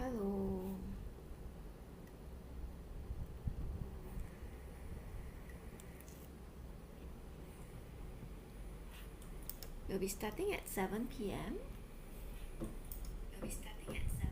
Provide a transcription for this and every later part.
Hello. We'll be starting at 7 p.m. We'll be starting at 7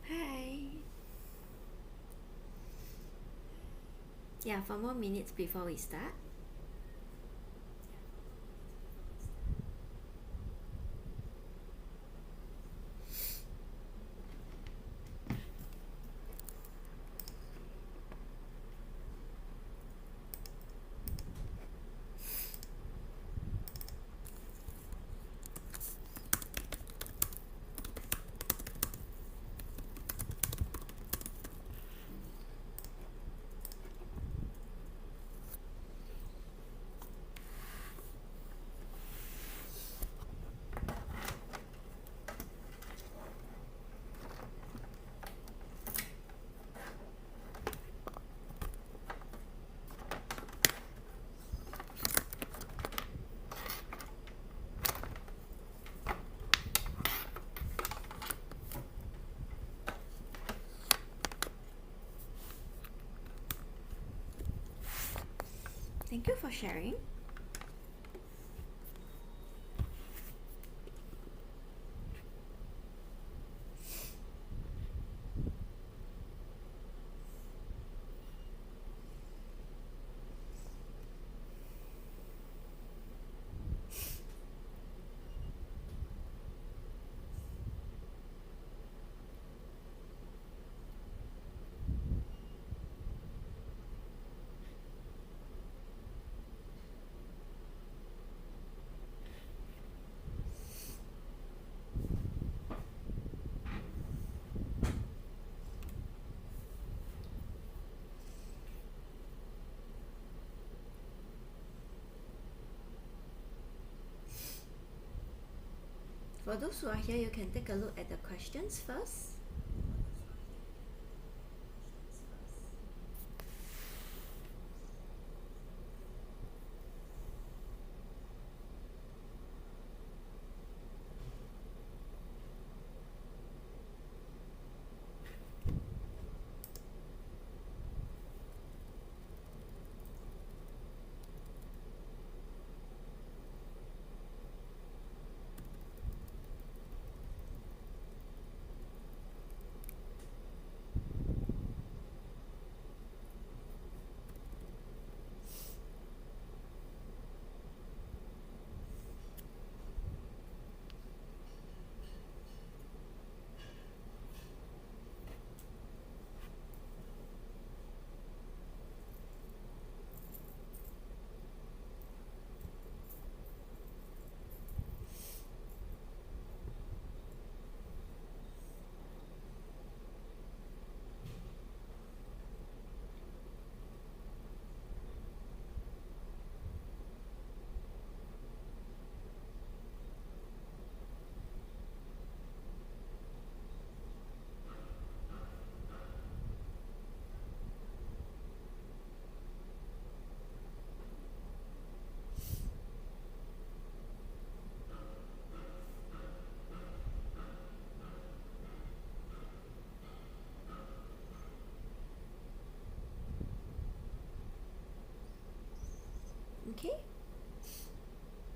Hi. Yeah, 4 more minutes before we start. Thank you for sharing. For those who are here, you can take a look at the questions first.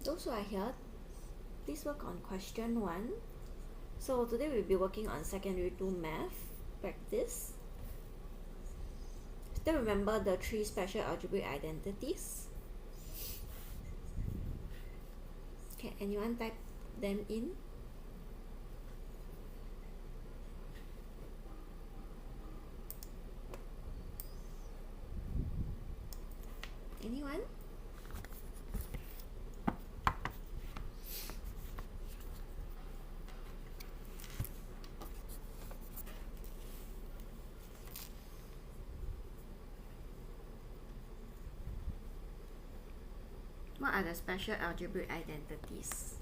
Those who are here, please work on question 1. So today we'll be working on secondary 2 math practice. Still remember the 3 special algebraic identities? Can anyone type them in? Anyone? What are the special algebraic identities?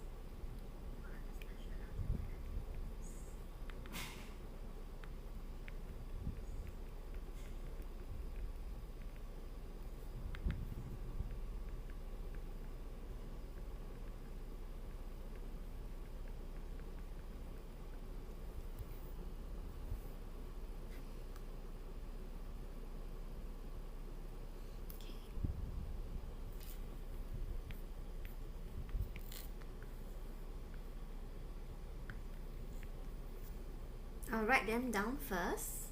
I'll write them down first.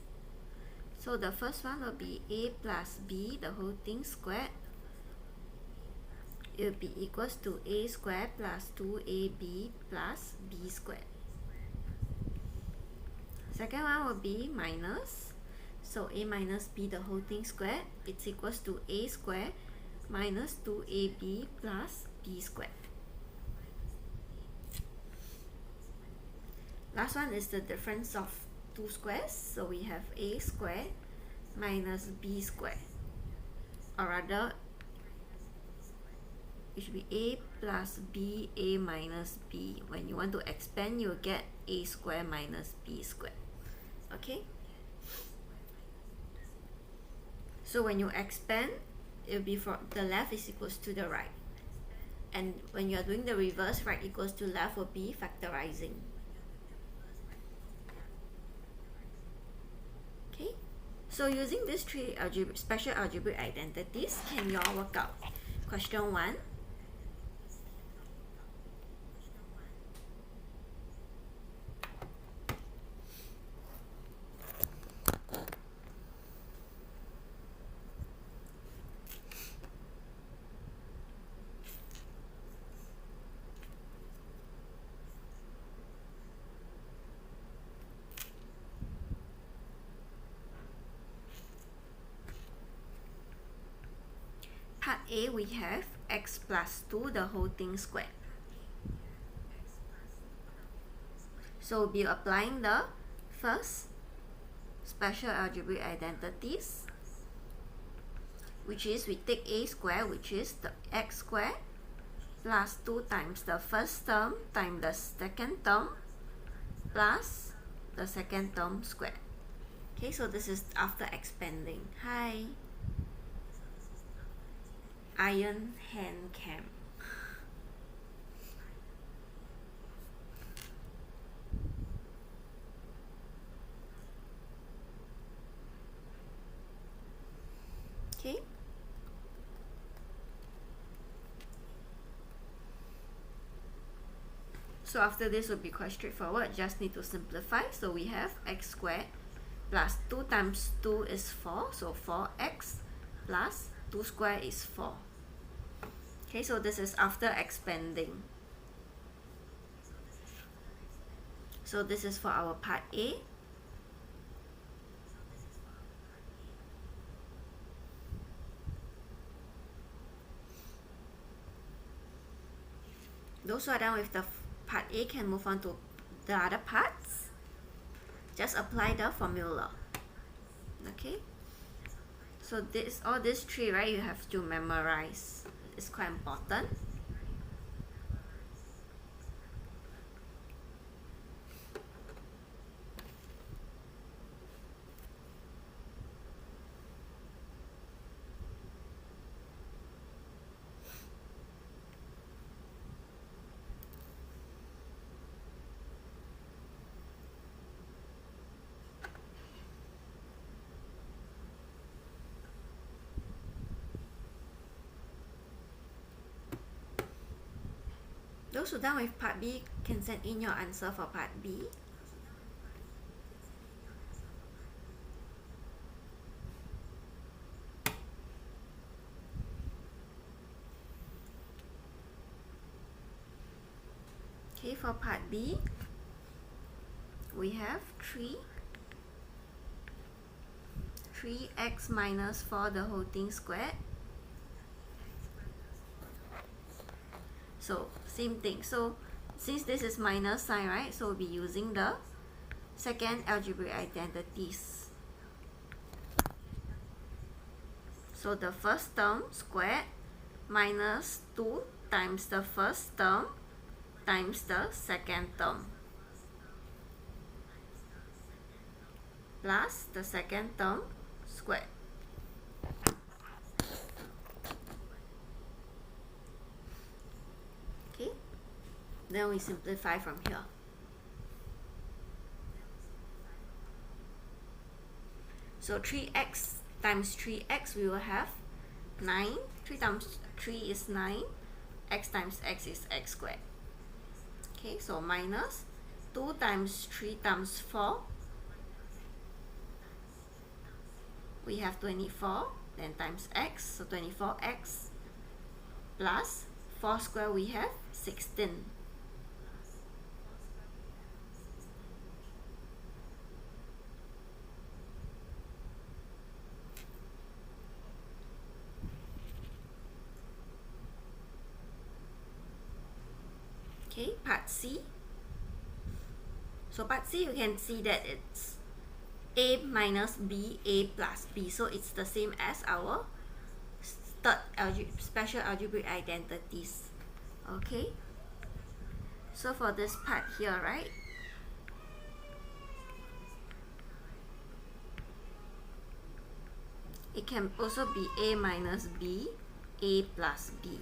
So the first one will be a plus b, the whole thing squared. It will be equals to a squared plus 2ab plus b squared. Second one will be minus. So a minus b, the whole thing squared, it's equals to a squared minus 2ab plus b squared. Last one is the difference of two squares. So we have a squared minus b squared. Or rather, it should be a plus b, a minus b. When you want to expand, you'll get a squared minus b squared. Okay? So when you expand, it will be from the left is equals to the right. And when you're doing the reverse, right equals to left will be factorizing. Okay? So using these 3 special algebraic identities, can you all work out question 1? Part A, we have x plus 2, the whole thing squared. So we'll be applying the first special algebraic identities, which is we take a squared, which is the x squared, plus 2 times the first term times the second term plus the second term squared. Okay, so this is after expanding. Hi. Iron hand cam. Okay. So after this will be quite straightforward, just need to simplify. So we have x squared plus 2 times 2 is 4, so 4x plus 2 squared is 4. Okay, so this is after expanding. So this is for our part A. Those who are done with the part A can move on to the other parts. Just apply the formula. Okay. So this all these 3, right, you have to memorize. It's quite important. Those who done with part B can send in your answer for part B. Okay, for part B, we have 3x minus 4 the whole thing squared. So same thing. So since this is minus sign, right? So we'll be using the second algebraic identities. So the first term squared minus 2 times the first term times the second term plus the second term squared. Okay, then we simplify from here. So 3x times 3x, we will have 9. 3 times 3 is 9. X times x is x squared. Okay, so minus 2 times 3 times 4. We have 24, then times x, so 24x plus 4 square, we have 16. Okay, part C. So part C, you can see that it's a minus b, a plus b. So it's the same as our third special algebraic identities. Okay. So for this part here, right? It can also be a minus b, a plus b.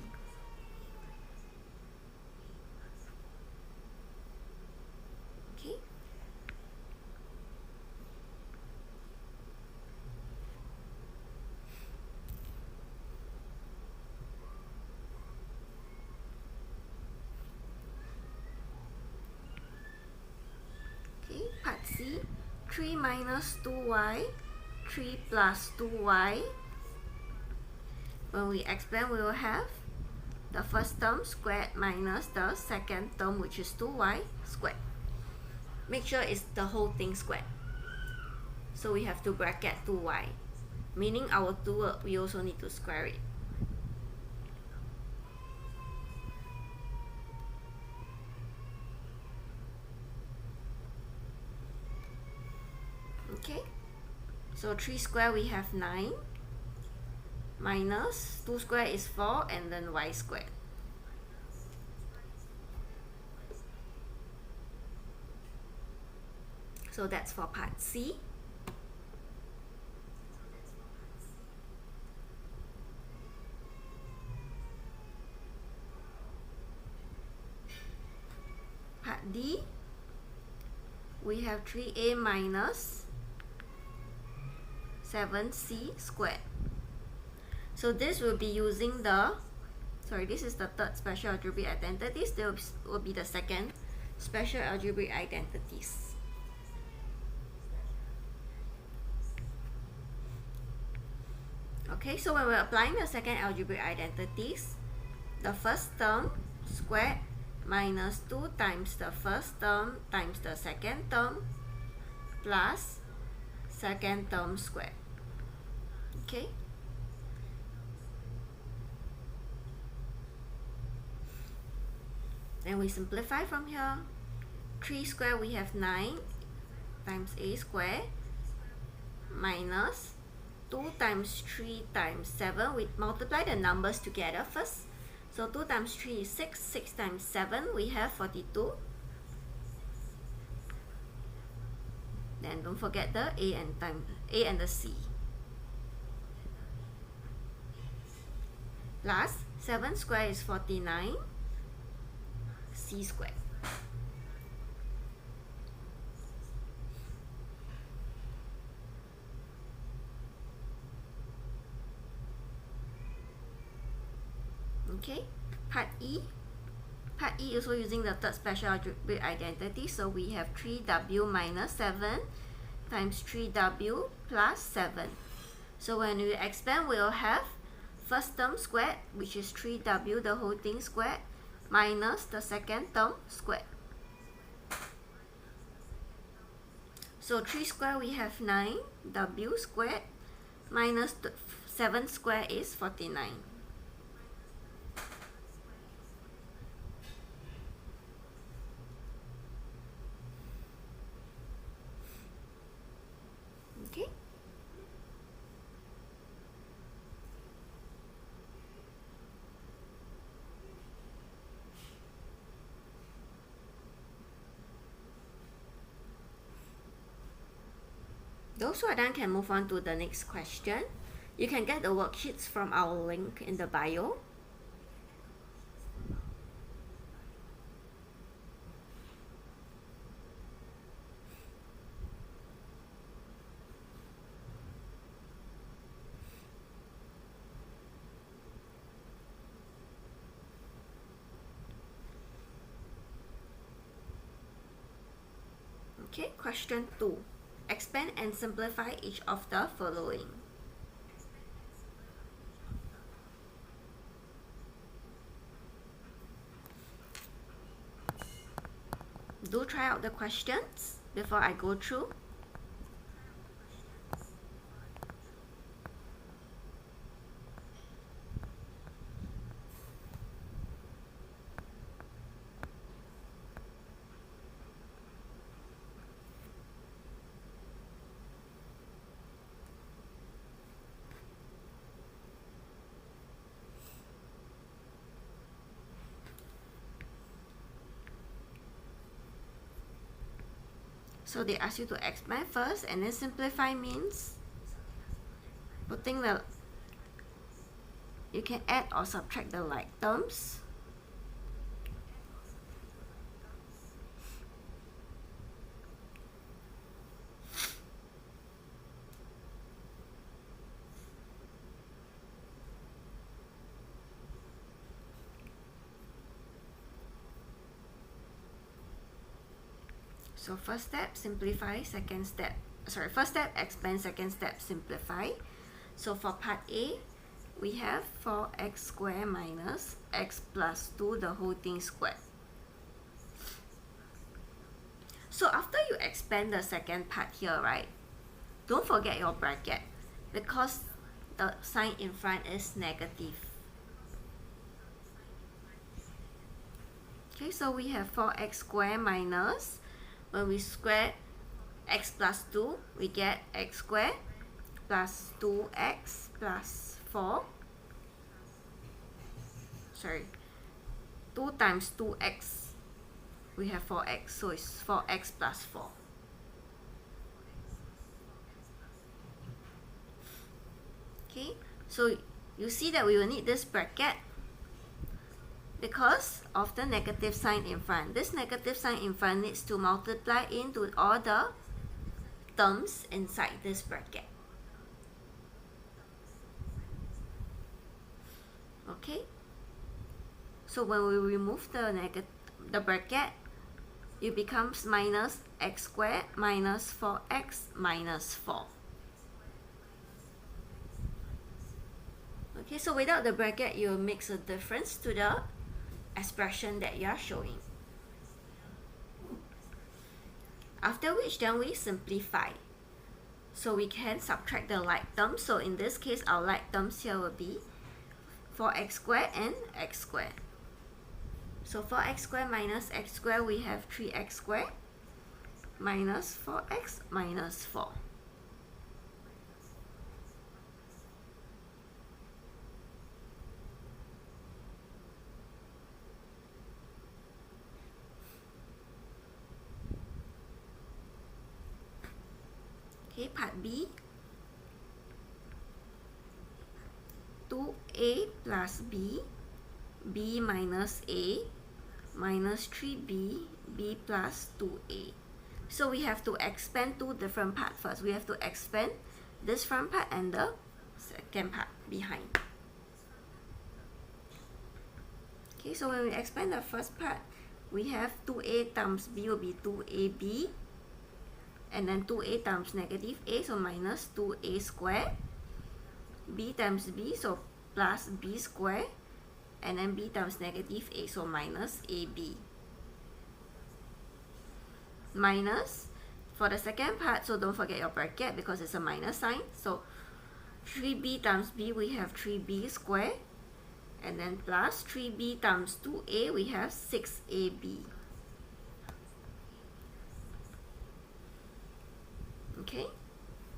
Part C, 3 minus 2y, 3 plus 2y. When we expand, we will have the first term squared minus the second term, which is 2y squared. Make sure it's the whole thing squared. So we have to bracket 2y, meaning our 2, we also need to square it. Okay, so 3 square we have 9, minus 2 square is 4, and then y squared. So that's for part C. Part D, we have 3a minus 7c squared. So this will be using the, this is the third special algebraic identities. This will be the second special algebraic identities. Okay, so when we're applying the second algebraic identities, the first term squared minus 2 times the first term times the second term plus second term squared. Okay. Then we simplify from here. 3 square we have 9 times a square minus 2 times 3 times 7. We multiply the numbers together first. So 2 times 3 is 6. 6 times 7 we have 42. Then don't forget the a and the c. Plus 7 square is 49. C squared. Okay, part E, Part E also using the third special algebraic identity, so we have 3w minus 7 times 3w plus 7. So when we expand, we'll have first term squared, which is 3w the whole thing squared, minus the second term squared. So 3 squared we have 9, w squared, minus 7 squared is 49. Okay. Those who are done can move on to the next question. You can get the worksheets from our link in the bio. Okay, question 2. Expand and simplify each of the following. Do try out the questions before I go through. So they ask you to expand first, and then simplify means putting the, you can add or subtract the like terms. So first step, simplify, first step, expand, second step, simplify. So for part A, we have 4x squared minus x plus 2 the whole thing squared. So after you expand the second part here, right, don't forget your bracket because the sign in front is negative. Okay, so we have 4x squared minus, when we square x plus 2, we get x squared plus 2x plus 4. 2 times 2x, we have 4x, so it's 4x plus 4. Okay, so you see that we will need this bracket because of the negative sign in front. This negative sign in front needs to multiply into all the terms inside this bracket. Okay, so when we remove the bracket, it becomes minus x squared minus 4x minus 4. Okay, so without the bracket, you will make a difference to the expression that you are showing. After which, then we simplify. So we can subtract the like terms. So in this case, our like terms here will be 4x squared and x squared. So 4x squared minus x squared, we have 3x squared minus 4x minus 4. Okay, part B, 2a plus b, b minus a, minus 3b, b plus 2a. So we have to expand two different parts first. We have to expand this front part and the second part behind. Okay, so when we expand the first part, we have 2a times b will be 2ab, and then 2a times negative a, so minus 2a squared, b times b, so plus b squared, and then b times negative a, so minus ab. Minus, for the second part, so don't forget your bracket because it's a minus sign, so 3b times b, we have 3b squared, and then plus 3b times 2a, we have 6ab. Okay,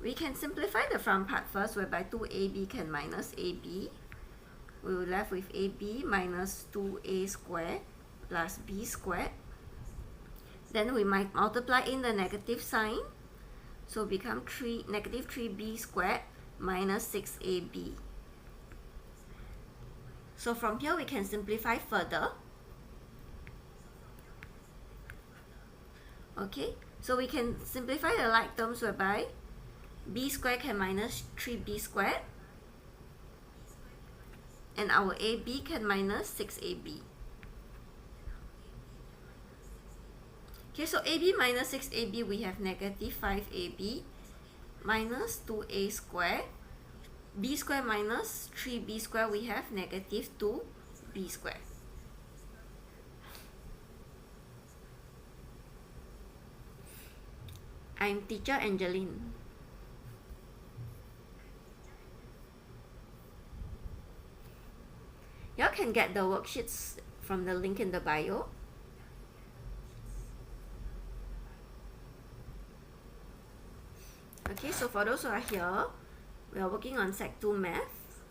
we can simplify the front part first, whereby 2ab can minus ab. We will left with ab minus 2a squared plus b squared. Then we might multiply in the negative sign, so become negative 3b squared minus 6ab. So from here we can simplify further. Okay, so we can simplify the like terms, whereby b squared can minus 3b squared, and our ab can minus 6ab. Okay, so ab minus 6ab, we have negative 5ab minus 2a squared. B squared minus 3b squared, we have negative 2b squared. I'm teacher Angeline. Y'all can get the worksheets from the link in the bio. Okay, so for those who are here, we are working on Sec 2 Math.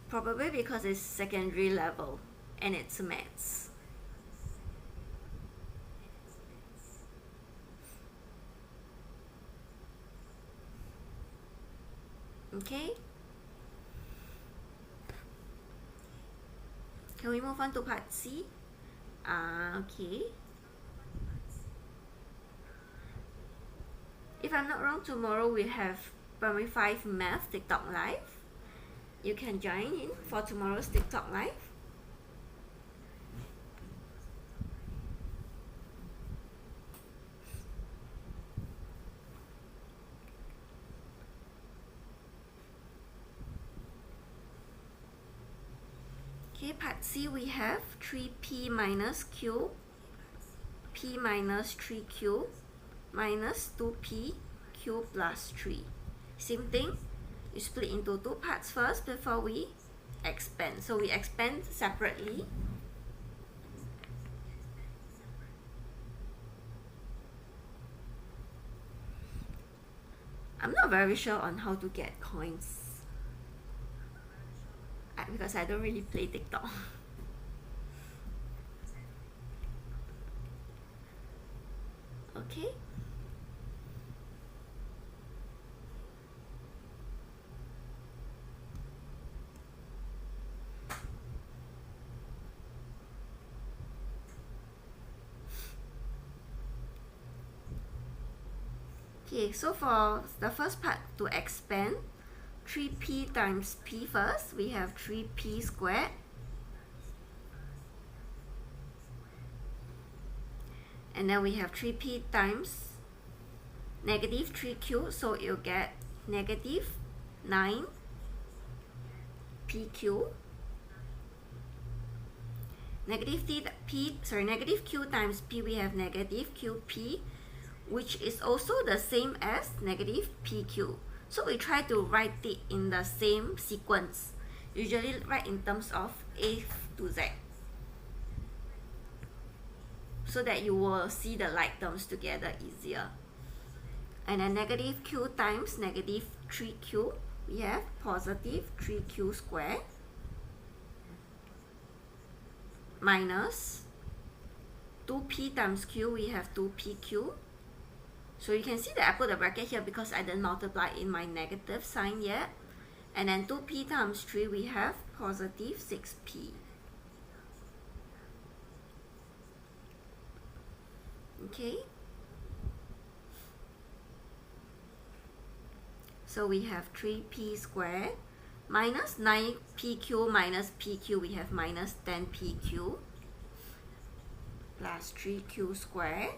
Probably because it's secondary level and it's maths. Okay. Can we move on to part C? Okay. If I'm not wrong, tomorrow we have Primary 5 Math TikTok Live. You can join in for tomorrow's TikTok Live. Okay, part C, we have 3p minus q, p minus 3q, minus 2p, q plus 3. Same thing, you split into two parts first before we expand. So we expand separately. I'm not very sure on how to get coins, because I don't really play TikTok. Okay. Okay, so for the first part, to expand, 3p times p first, we have 3p squared. And then we have 3p times negative 3q, so you'll get negative 9pq. Negative q times p, we have negative qp, which is also the same as negative pq. So we try to write it in the same sequence, usually write in terms of A to Z, so that you will see the like terms together easier. And then negative q times negative 3q, we have positive 3q squared minus 2p times q, we have 2pq. So you can see that I put a bracket here because I didn't multiply in my negative sign yet. And then 2p times 3, we have positive 6p. Okay. So we have 3p squared minus 9pq minus pq, we have minus 10pq plus 3q squared.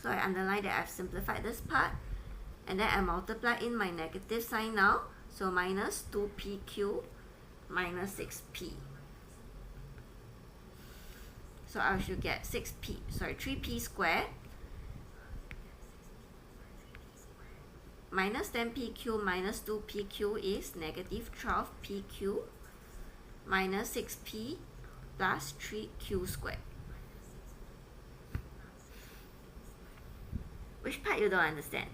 So I underline that I've simplified this part, and then I multiply in my negative sign now, so minus 2pq minus 6p. So I should get 3p squared minus 10pq minus 2pq is negative 12pq minus 6p plus 3q squared. Which part you don't understand?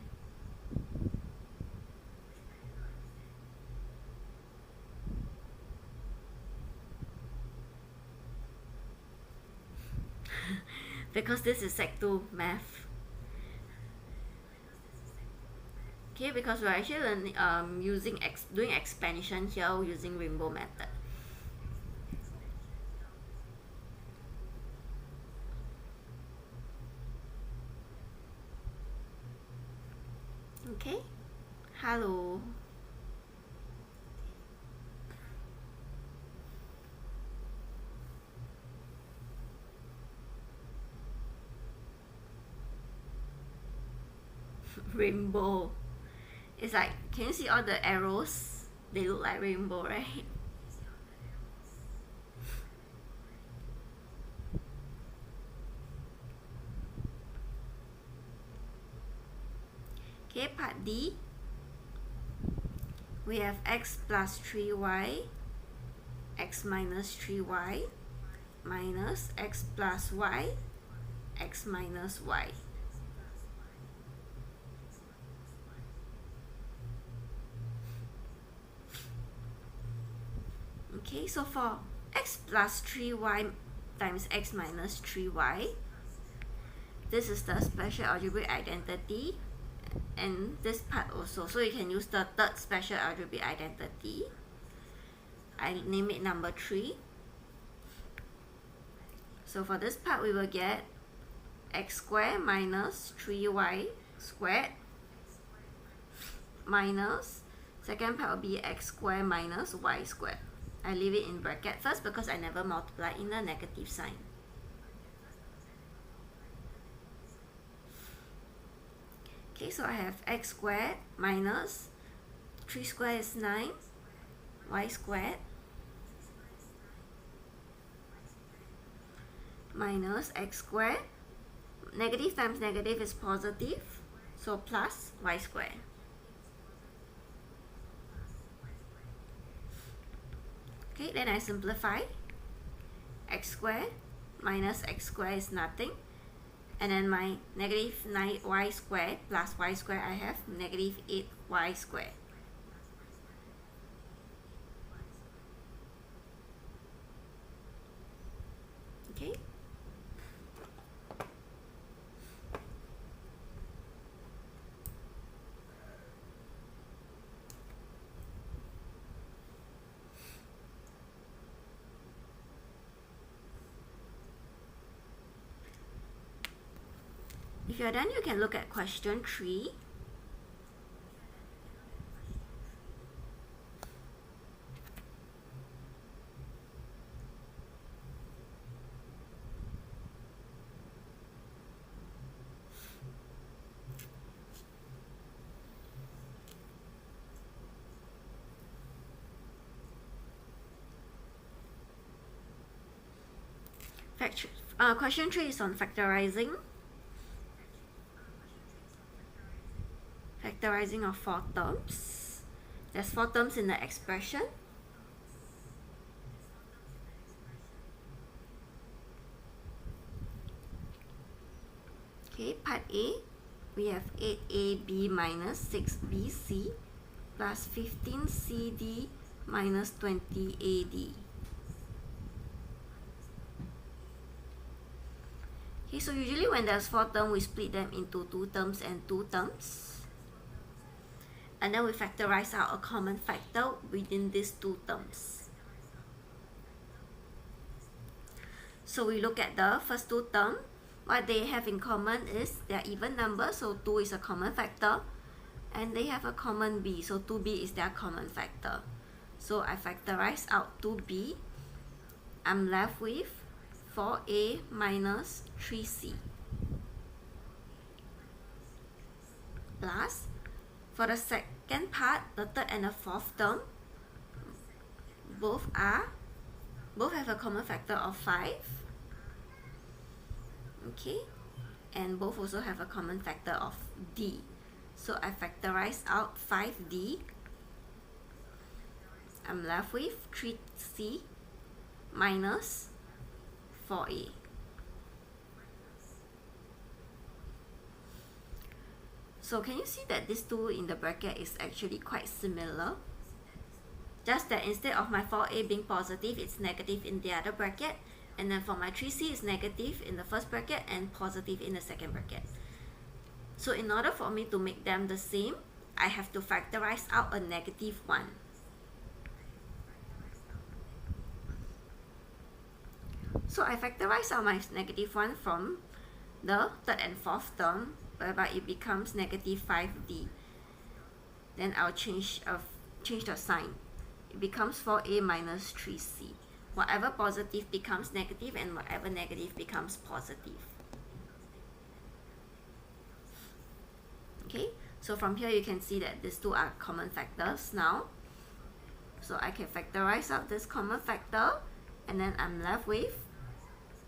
Because this is Sec 2 math. Okay, because we're actually learning, doing expansion here using rainbow method. Okay, hello. Rainbow. It's like, can you see all the arrows? They look like rainbow, right? Okay, part D. We have x plus 3y, x minus 3y, minus x plus y, x minus y. Okay, so for x plus 3y times x minus 3y, this is the special algebraic identity, and this part also. So you can use the third special algebraic identity. I name it number 3. So for this part, we will get x squared minus 3y squared minus, second part will be x squared minus y squared. I leave it in bracket first because I never multiply in the negative sign. Okay, so I have x squared minus 3 squared is 9, y squared minus x squared. Negative times negative is positive, so plus y squared. Okay, then I simplify. X squared minus x squared is nothing. And then my negative 9y squared plus y squared, I have negative 8y squared. Okay. If you're done, you can look at question 3. Question 3 is on factorizing. Factorizing of 4 terms. There's 4 terms in the expression. Okay, part A, we have 8ab minus 6bc plus 15cd minus 20ad. Okay, so usually when there's 4 terms, we split them into 2 terms and 2 terms. And then we factorize out a common factor within these 2 terms. So we look at the first 2 terms. What they have in common is they are even numbers, so 2 is a common factor. And they have a common b, so 2b is their common factor. So I factorize out 2b. I'm left with 4a minus 3c plus, for the second part, the third and the fourth term, both have a common factor of 5. Okay, and both also have a common factor of d. So I factorize out 5d. I'm left with 3c minus 4a. So can you see that this 2 in the bracket is actually quite similar? Just that instead of my 4a being positive, it's negative in the other bracket. And then for my 3c, it's negative in the first bracket and positive in the second bracket. So in order for me to make them the same, I have to factorize out a negative 1. So I factorize out my negative 1 from the third and fourth term, whereby it becomes negative 5d. Then I'll change the sign. It becomes 4a minus 3c. Whatever positive becomes negative and whatever negative becomes positive. Okay, so from here you can see that these two are common factors now. So I can factorize out this common factor, and then I'm left with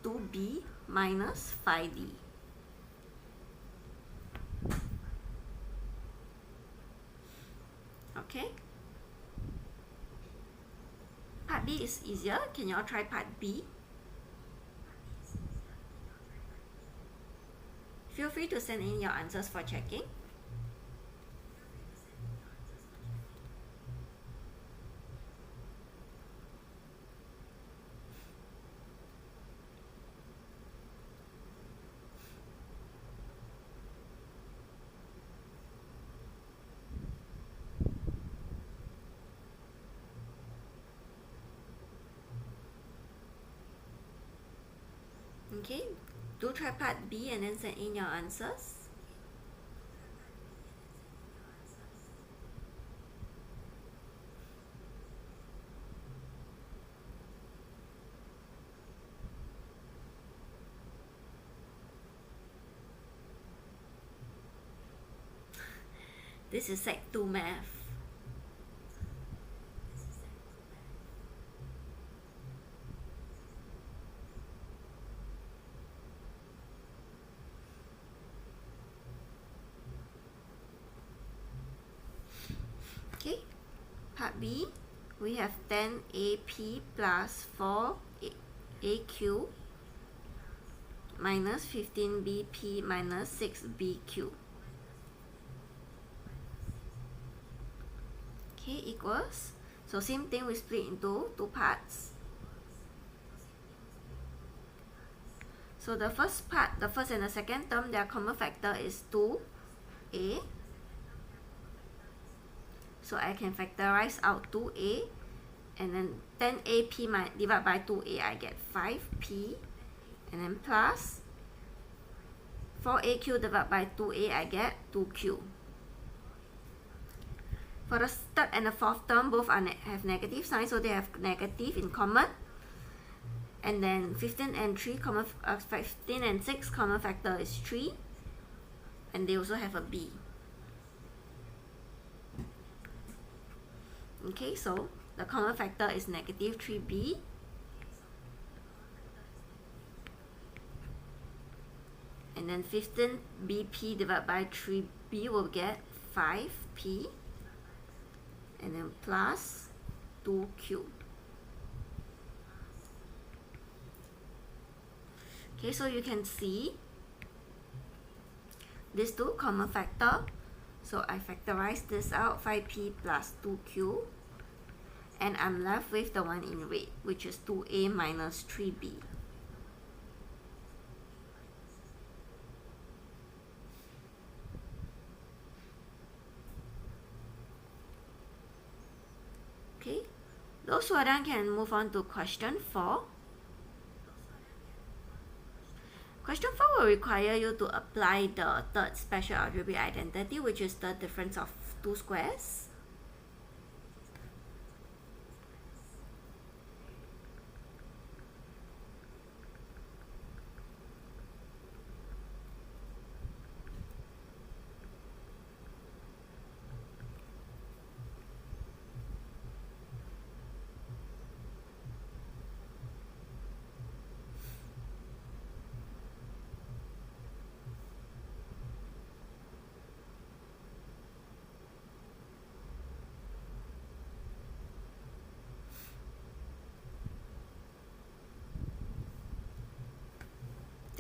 2b minus 5d. Okay. Part B is easier. Can you all try part B? Feel free to send in your answers for checking. Okay, do try part B and then send in your answers. This is Sec 2 math. Okay, part B, we have 10AP plus 4AQ minus 15BP minus 6BQ. Okay, equals, so same thing, we split into two parts. So the first part, the first and the second term, their common factor is 2a. So I can factorize out 2a, and then 10ap divided by 2a, I get 5p, and then plus 4aq divided by 2a, I get 2q. For the third and the fourth term, both are have negative signs, so they have negative in common. And then 15 and 15 and 6 common factor is 3, and they also have a b. Okay, so the common factor is negative 3b. And then 15bp divided by 3b will get 5p. And then plus 2q. Okay, so you can see these two common factor. So I factorize this out, 5p plus 2q, and I'm left with the one in red, which is 2a minus 3b. Okay, those who are done can move on to question 4. Question 4 will require you to apply the third special algebraic identity, which is the difference of two squares.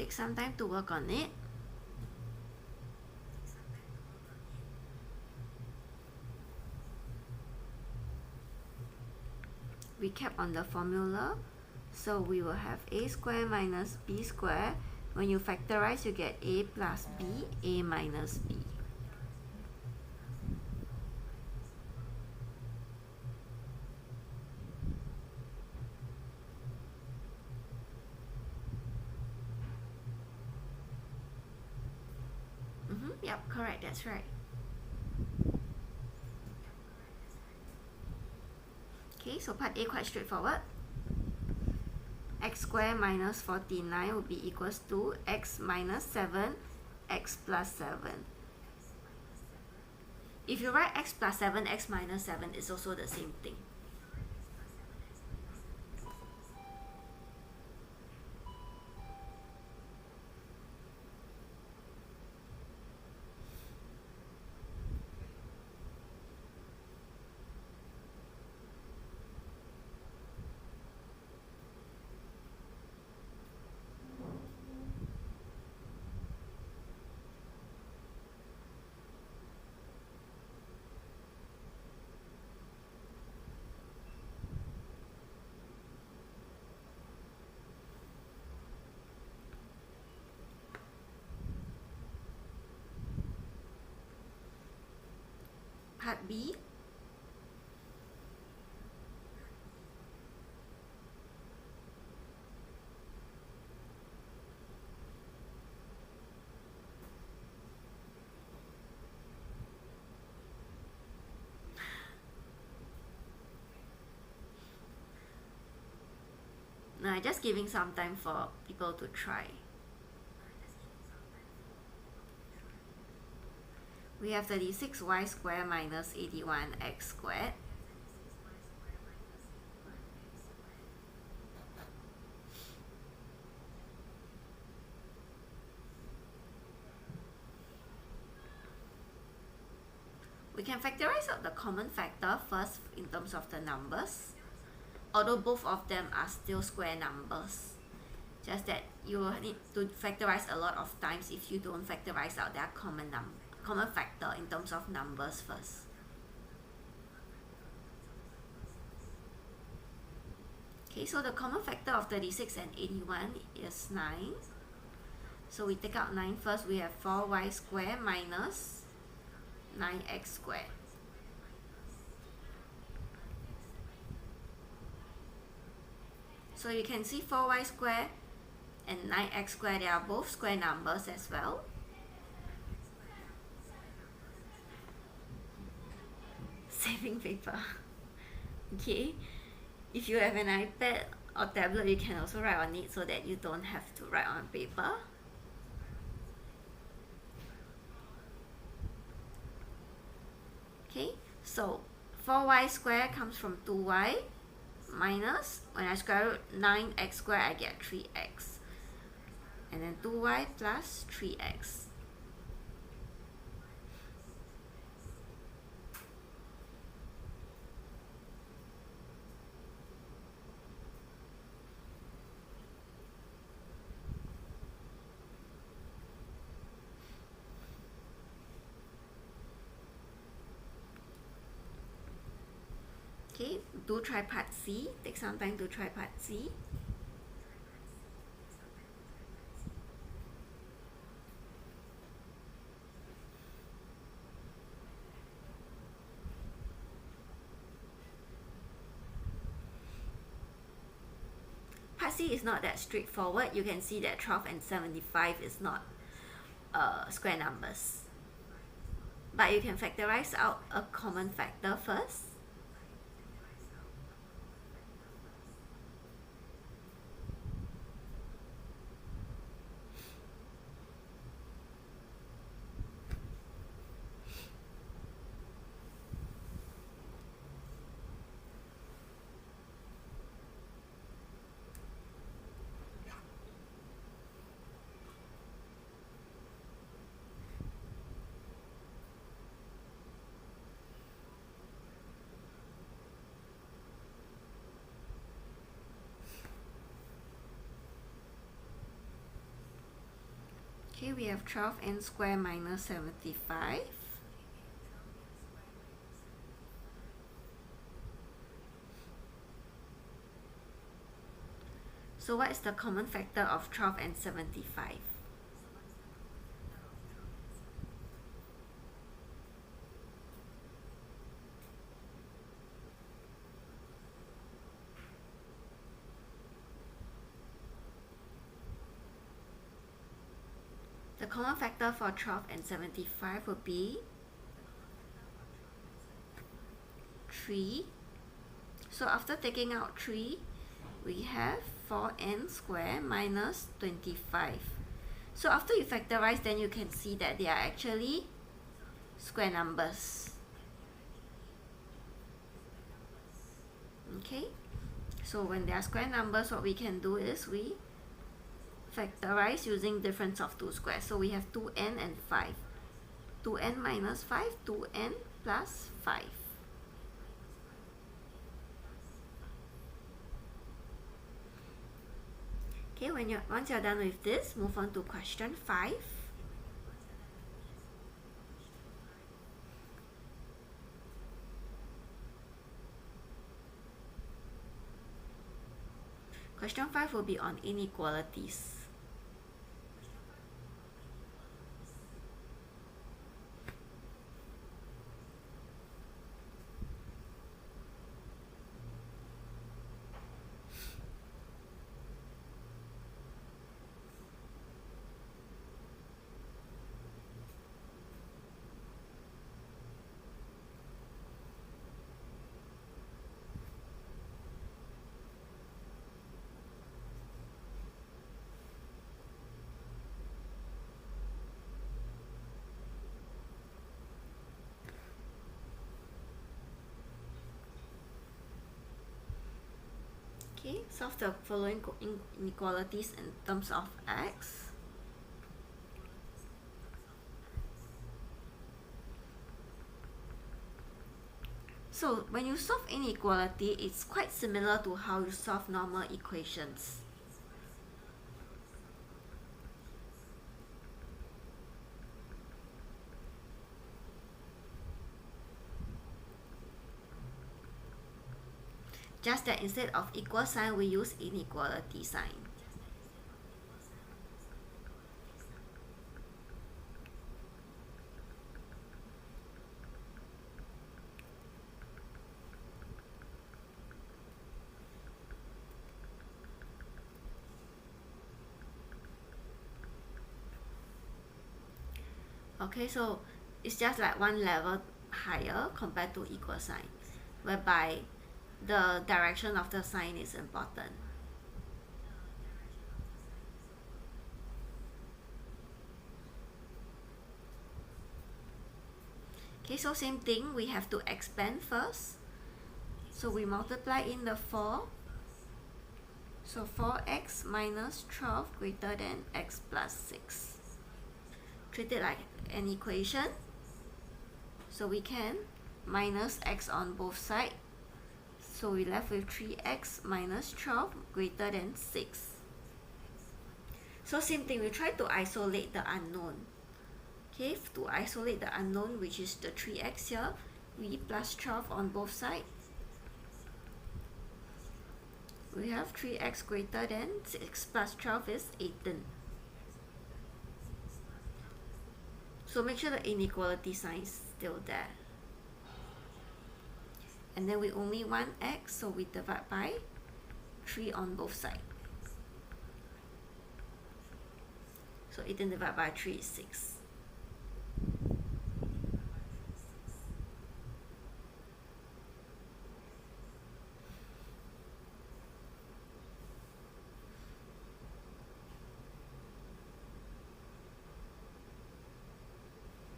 take some time to work on it. Recap on the formula. So we will have a square minus b square. When you factorize, you get a plus b, a minus b. Yep, correct, that's right. Okay, so part A quite straightforward. X squared minus 49 will be equals to x minus 7, x plus 7. If you write x plus 7, x minus 7 is also the same thing. Part B. No, I'm just giving some time for people to try. We have 36y squared minus 81x squared. We can factorize out the common factor first in terms of the numbers, although both of them are still square numbers. Just that you will need to factorize a lot of times if you don't factorize out their common factor in terms of numbers first. Okay, so the common factor of 36 and 81 is 9. So we take out 9 first. We have 4y squared minus 9x squared. So you can see 4y squared and 9x squared, they are both square numbers as well. Saving paper. Okay, if you have an iPad or tablet, you can also write on it so that you don't have to write on paper. Okay, so 4y squared comes from 2y minus, when I square root 9x squared, I get 3x. And then 2y plus 3x. Okay, do try part C. Take some time to try part C. Part C is not that straightforward. You can see that 12 and 75 is not square numbers. But you can factorize out a common factor first. Okay, we have 12n square minus 75. So what is the common factor of 12 and 75? The common factor for 12 and 75 would be 3. So after taking out 3, we have 4n square minus 25. So after you factorize, then you can see that they are actually square numbers. Okay, so when they are square numbers, what we can do is we factorize using difference of two squares. So we have 2n and 5. 2n minus 5, 2n plus 5. Okay, once you're done with this, move on to question 5. Question 5 will be on inequalities. Okay, solve the following inequalities in terms of x. So when you solve inequality, it's quite similar to how you solve normal equations. Just that instead of equal sign, we use inequality sign. Okay, so it's just like one level higher compared to equal sign, whereby the direction of the sign is important. Okay, so same thing, we have to expand first. So we multiply in the 4. So 4x minus 12 greater than x plus 6. Treat it like an equation. So we can minus x on both sides. So we left with 3x minus 12 greater than 6. So same thing, we try to isolate the unknown. Okay, to isolate the unknown, which is the 3x here, we plus 12 on both sides. We have 3x greater than 6 plus 12 is 18. So make sure the inequality sign is still there. And then we only want x, so we divide by 3 on both sides. So 18 divided by 3 is 6.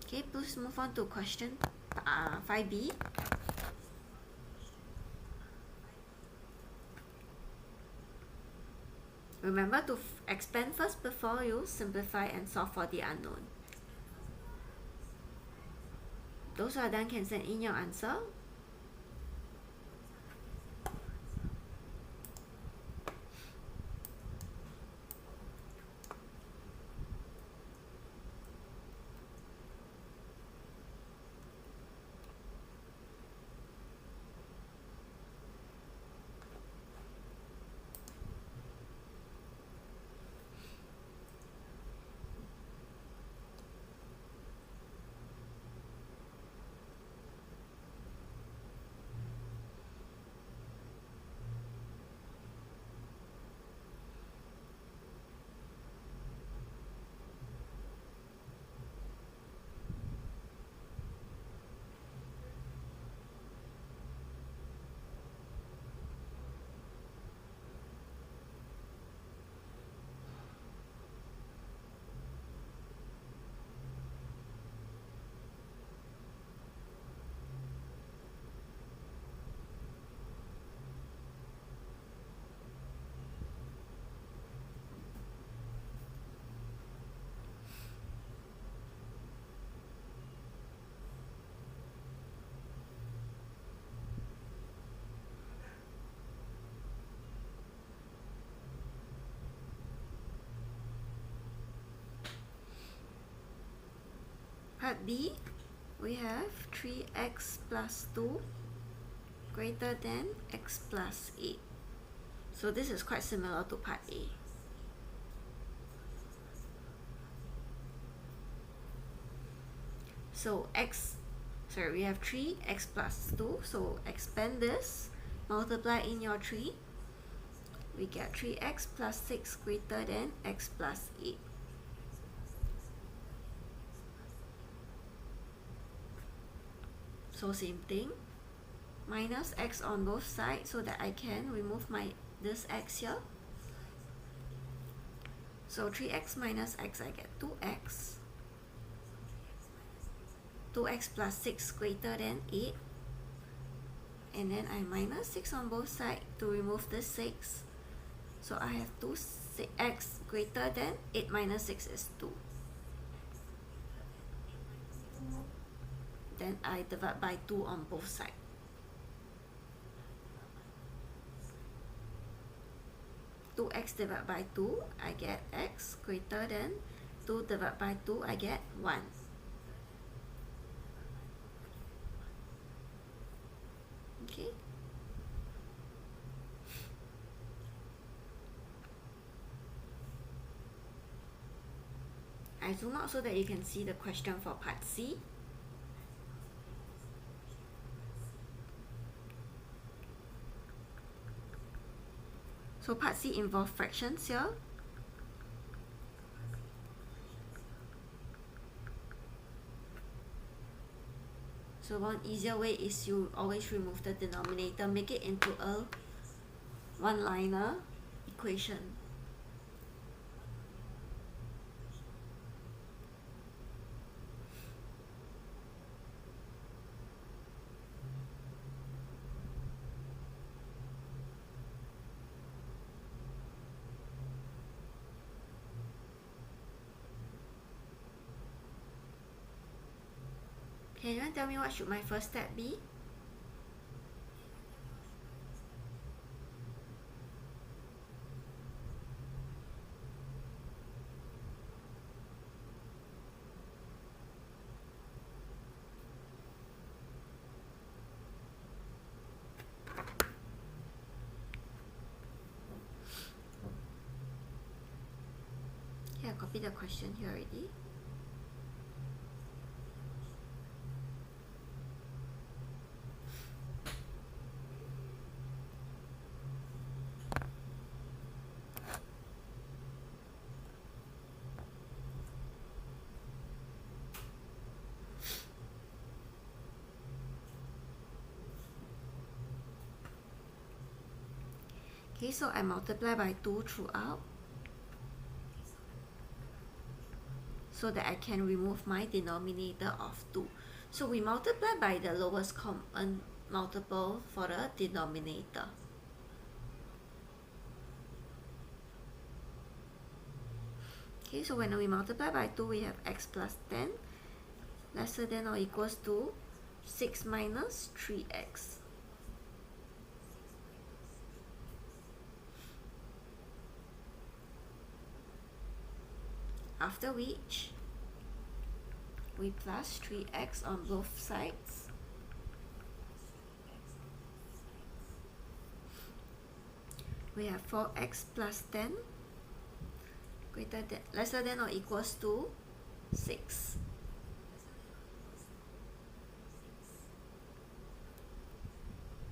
Okay, please move on to question 5b. Remember to expand first before you simplify and solve for the unknown. Those who are done can send in your answer. part B, we have 3x plus 2 greater than x plus 8. So this is quite similar to part A. So we have 3x plus 2, so expand this, multiply in your 3, we get 3x plus 6 greater than x plus 8. So same thing, minus x on both sides so that I can remove this x here. So 3x minus x, I get 2x. 2x plus 6 greater than 8. And then I minus 6 on both sides to remove the 6. So I have 2x greater than 8 minus 6 is 2. Then I divide by 2 on both sides. Two x divided by 2, I get x greater than 2 divided by 2, I get 1. Okay. I zoom out so that you can see the question for part C. So part C involves fractions here. So one easier way is you always remove the denominator, make it into a one-liner equation. Can you tell me what should my first step be? Okay, I copied the question here already. Okay, so I multiply by 2 throughout so that I can remove my denominator of 2. So we multiply by the lowest common multiple for the denominator. Okay, so when we multiply by 2, we have x plus 10 lesser than or equals to 6 minus 3x. After which, we plus 3x on both sides. We have 4x plus 10 lesser than or equals to 6.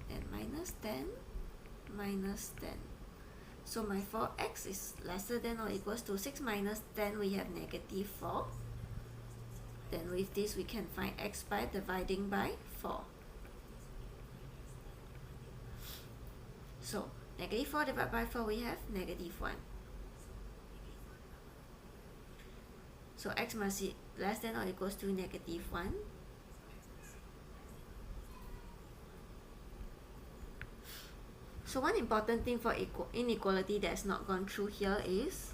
And minus 10 minus 10. So my 4x is lesser than or equals to 6 minus 10, we have negative 4. Then with this we can find x by dividing by 4. So negative 4 divided by 4, we have negative 1. So x must be less than or equals to negative 1. So one important thing for inequality that's not gone through here is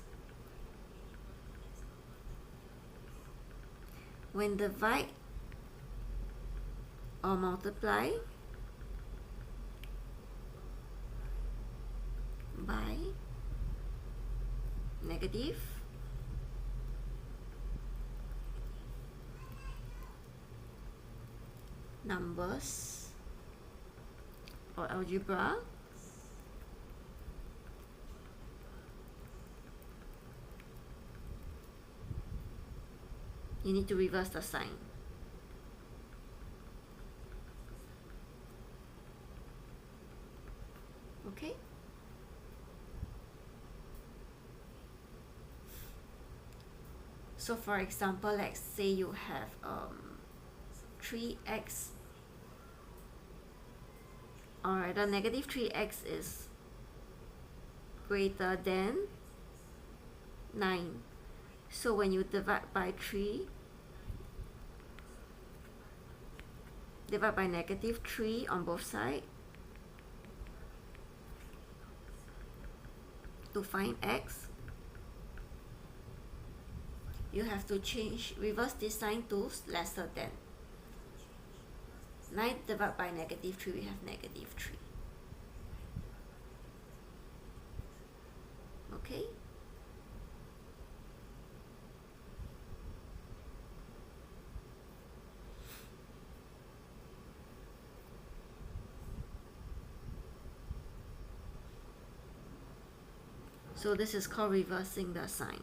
when divide or multiply by negative numbers or algebra, you need to reverse the sign. Okay? So for example, let's say you have 3x, or rather negative 3x is greater than 9. So when you divide by 3, divide by negative 3 on both sides to find x, you have to reverse this sign to lesser than. 9 divided by negative 3, we have negative 3. Okay? So this is called reversing the sign.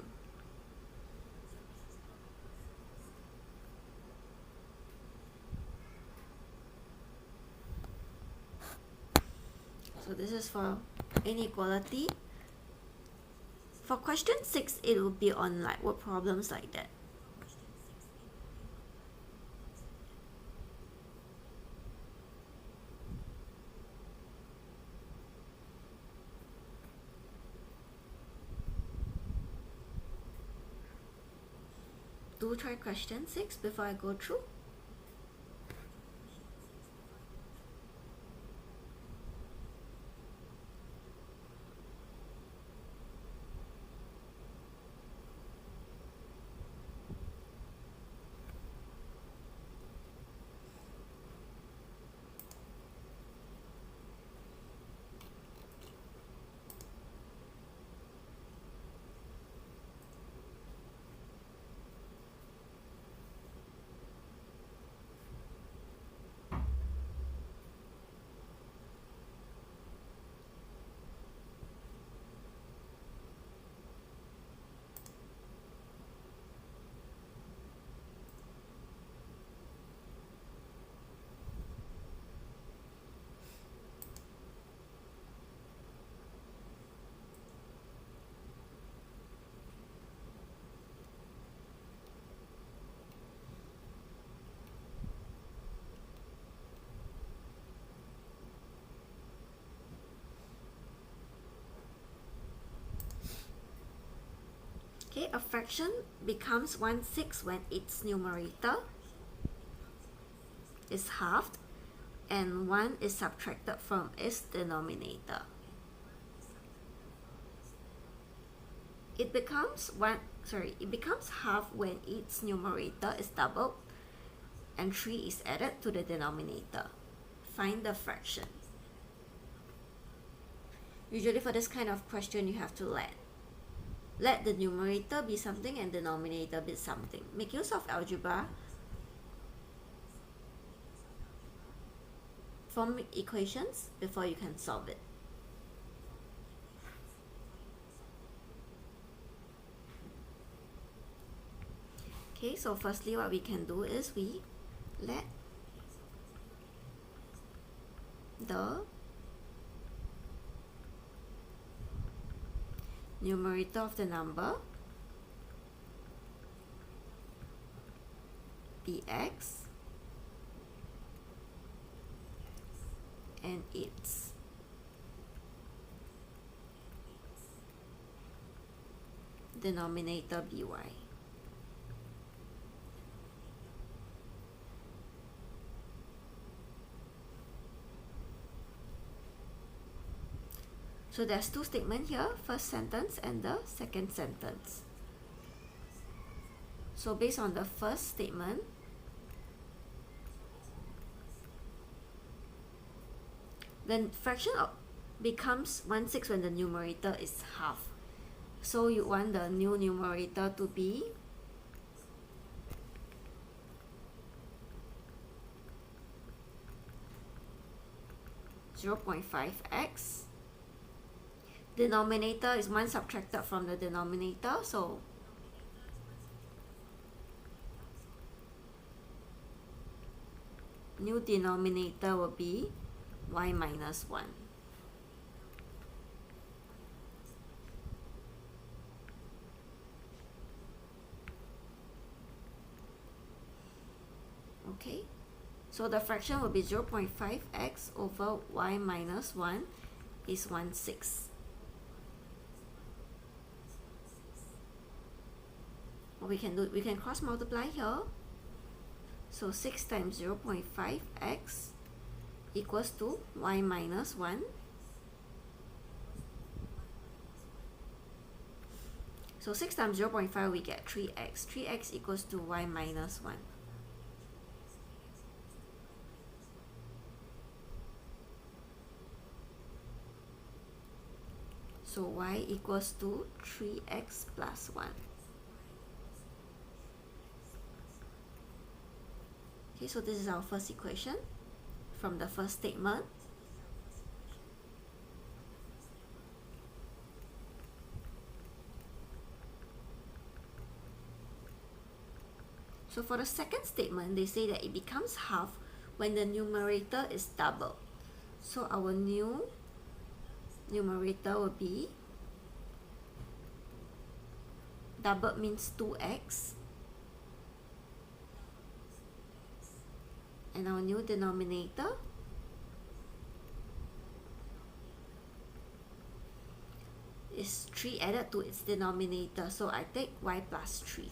So this is for inequality. For question 6, it will be on like word problems like that. Do try question 6 before I go through. Okay, a fraction becomes 1/6 when its numerator is halved and 1 is subtracted from its denominator. It becomes half when its numerator is doubled and 3 is added to the denominator. Find the fraction. Usually for this kind of question, you have to let the numerator be something and denominator be something. Make use of algebra. Form equations before you can solve it. Okay, so firstly what we can do is we let the numerator of the number be x and its denominator be y. So there's two statements here, first sentence and the second sentence. So based on the first statement, the fraction becomes 1/6 when the numerator is half. So you want the new numerator to be 0.5x. Denominator is 1 subtracted from the denominator, so new denominator will be y minus 1. Okay, so the fraction will be 0.5x over y minus 1 is 1/6. What we can do, we can cross multiply here. So 6 times 0.5x equals to y minus 1. So 6 times 0.5 we get 3x. 3x equals to y minus 1. So y equals to 3x plus 1. Okay, so this is our first equation from the first statement. So for the second statement, they say that it becomes half when the numerator is doubled. So our new numerator will be, doubled means 2x, and our new denominator is 3 added to its denominator, so I take y plus 3.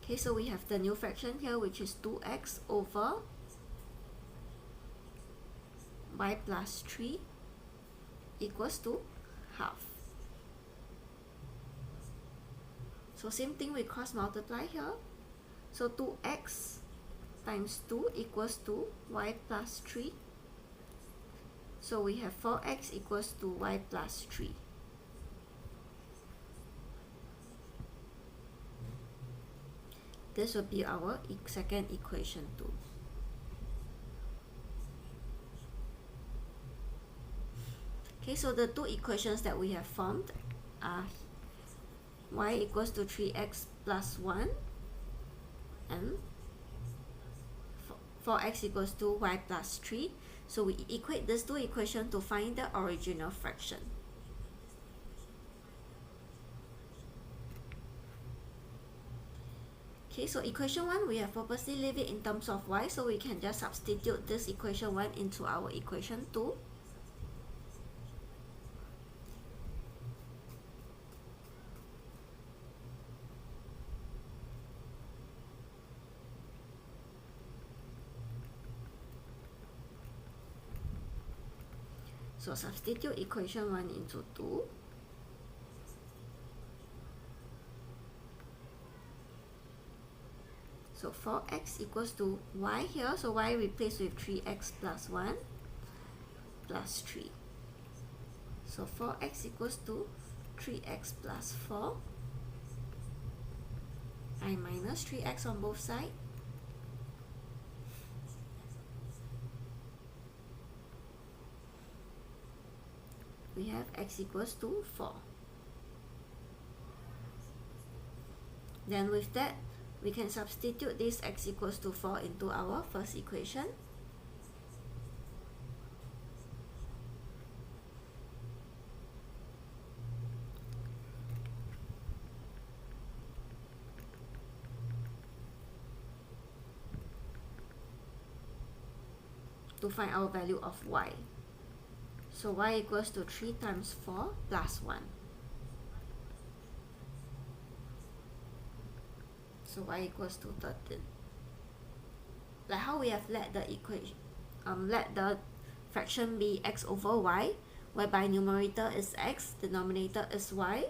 Okay, so we have the new fraction here, which is 2x over y plus 3 equals to half. So same thing, we cross multiply here. So 2x times 2 equals to y plus 3. So we have 4x equals to y plus 3. This will be our second equation too. Okay, so the two equations that we have formed are y equals to 3x plus 1 and 4x equals to y plus 3. So we equate these two equations to find the original fraction. Okay, so equation 1, we have purposely leave it in terms of y, so we can just substitute this equation 1 into our equation 2. So substitute equation 1 into 2. So 4x equals to y here, so y replaced with 3x plus 1 plus 3. So 4x equals to 3x plus 4. I minus 3x on both sides. We have x equals to 4. Then with that, we can substitute this x equals to 4 into our first equation. To find our value of y. So y equals to 3 times 4 plus 1. So y equals to 13. Like how we have let the equation, let the fraction be x over y, whereby numerator is x, denominator is y.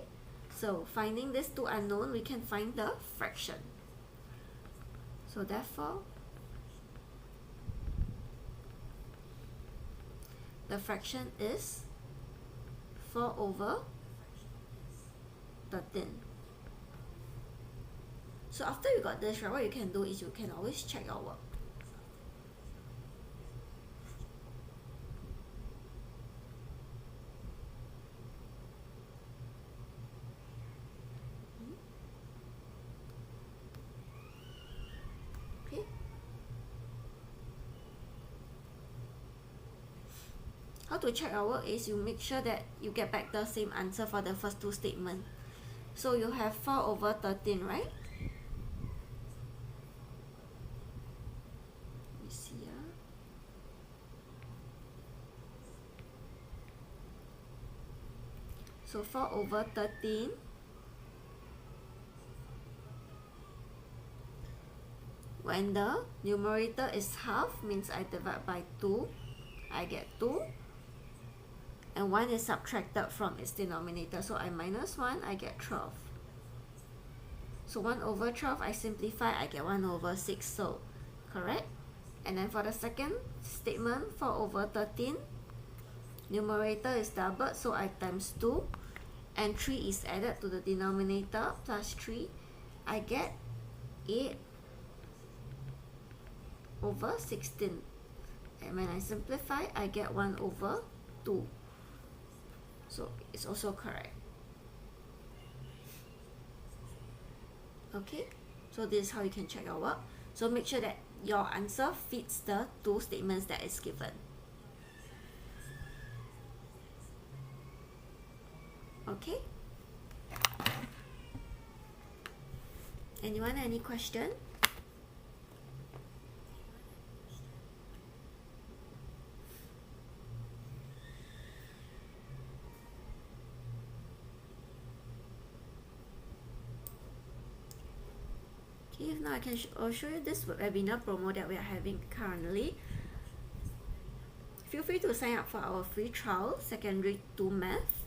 So finding these two unknown, we can find the fraction. So therefore, the fraction is 4 over 13. So after you got this, right, what you can do is you can always check your work. Okay. How to check your work is you make sure that you get back the same answer for the first two statements. So you have 4/13, right? Let me see. So 4/13, when the numerator is half, means I divide by 2, I get 2. And 1 is subtracted from its denominator, so I minus 1, I get 12. So 1/12, I simplify, I get 1/6, so correct? And then for the second statement, 4/13, numerator is doubled, so I times 2, and 3 is added to the denominator, plus 3, I get 8/16. And when I simplify, I get 1/2. So it's also correct. Okay, so this is how you can check your work. So make sure that your answer fits the two statements that is given. Okay. Anyone, any question? Okay, if not, I can I'll show you this webinar promo that we are having currently. Feel free to sign up for our free trial, Secondary 2 Math.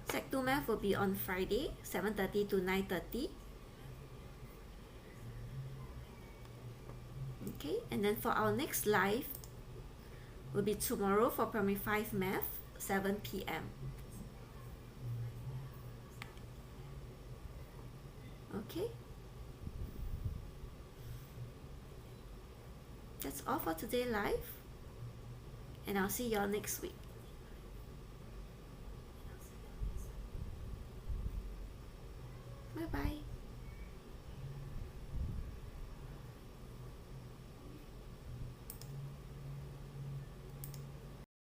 Sec 2 Math will be on Friday, 7:30 to 9:30. Okay, and then for our next live will be tomorrow for Primary 5 Math, 7 p.m. Okay. That's all for today live, and I'll see you all next week.